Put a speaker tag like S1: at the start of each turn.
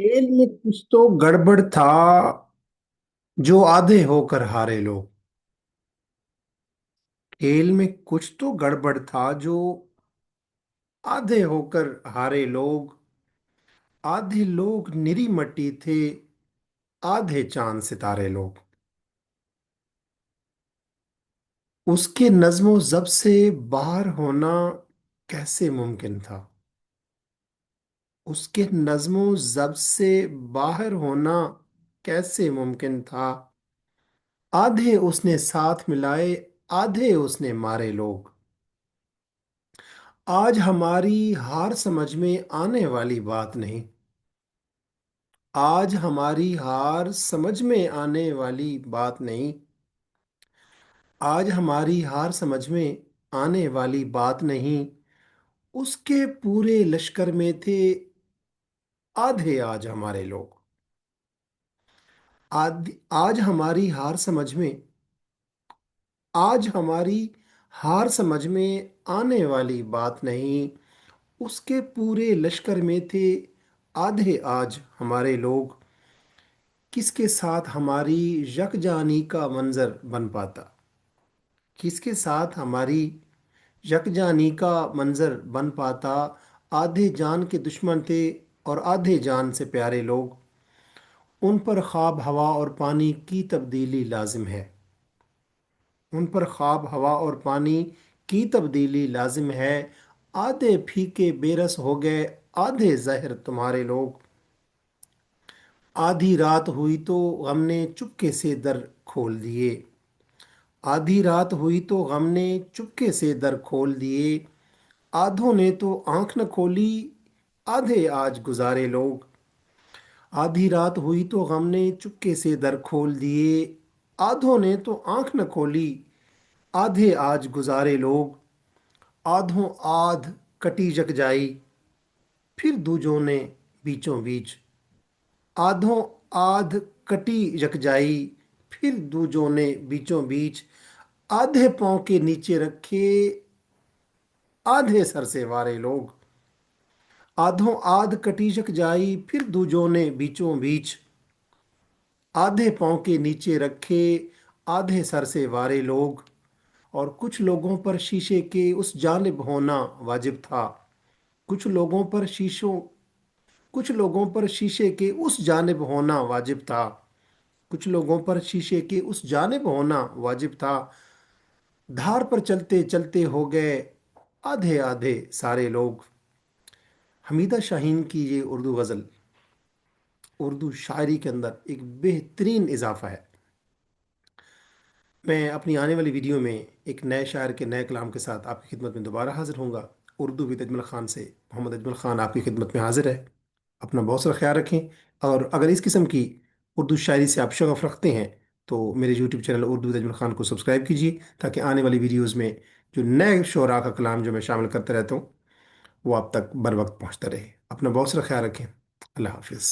S1: खेल में कुछ तो गड़बड़ था जो आधे होकर हारे लोग। खेल में कुछ तो गड़बड़ था जो आधे होकर हारे लोग। आधे लोग निरी मट्टी थे, आधे चांद सितारे लोग। उसके नज्मो जब से बाहर होना कैसे मुमकिन था। उसके नज्मो जब से बाहर होना कैसे मुमकिन था। आधे उसने साथ मिलाए, आधे उसने मारे लोग। आज हमारी हार समझ में आने वाली बात नहीं। आज हमारी हार समझ में आने वाली बात नहीं। आज हमारी हार समझ में आने वाली बात नहीं। उसके पूरे लश्कर में थे आधे आज हमारे लोग। आज हमारी हार समझ में आज हमारी हार समझ में आने वाली बात नहीं। उसके पूरे लश्कर में थे आधे आज हमारे लोग। किसके साथ हमारी यकजानी का मंजर बन पाता। किसके साथ हमारी यकजानी का मंजर बन पाता। आधे जान के दुश्मन थे और आधे जान से प्यारे लोग। उन पर ख्वाब हवा और पानी की तब्दीली लाजिम है। उन पर ख्वाब हवा और पानी की तब्दीली लाजिम है। आधे फीके बेरस हो गए, आधे जहर तुम्हारे लोग। आधी रात हुई तो गम ने चुपके से दर खोल दिए। आधी रात हुई तो गम ने चुपके से दर खोल दिए। आधों ने तो आंख न खोली, आधे आज गुजारे लोग। आधी रात हुई तो गम ने चुपके से दर खोल दिए। आधों ने तो आंख न खोली, आधे आज गुजारे लोग। आधों आध कटी यकजाई, फिर दूजों ने बीचों बीच। आधों आध कटी यकजाई, फिर दूजों ने बीचों बीच। आधे पांव के नीचे रखे, आधे सर से वारे लोग। आधों आध कटी यकजाई, फिर दूजों ने बीचों बीच। आधे पांव के नीचे रखे, आधे सर से वारे लोग। और कुछ लोगों पर शीशे के उस जानिब होना वाजिब था। कुछ लोगों पर शीशों कुछ लोगों पर शीशे के उस जानिब होना वाजिब था। कुछ लोगों पर शीशे के उस जानिब होना वाजिब था। धार पर चलते चलते हो गए आधे आधे सारे लोग। हमीदा शाहीन की ये उर्दू गज़ल उर्दू शायरी के अंदर एक बेहतरीन इजाफा है। मैं अपनी आने वाली वीडियो में एक नए शायर के नए कलाम के साथ आपकी खिदमत में दोबारा हाजिर होऊंगा। उर्दू विद अजमल ख़ान से मोहम्मद अजमल ख़ान आपकी खिदमत में हाजिर है। अपना बहुत सारा ख्याल रखें। और अगर इस किस्म की उर्दू शायरी से आप शगफ रखते हैं तो मेरे YouTube channel Urdu with Ajmal Khan को सब्सक्राइब कीजिए, ताकि आने वाली वीडियोज़ में जो नए शोरा का कलाम जो मैं शामिल करता रहता हूँ वो आप तक बर वक्त पहुँचता रहे। अपना बहुत सारा ख्याल रखें। अल्लाह हाफिज़।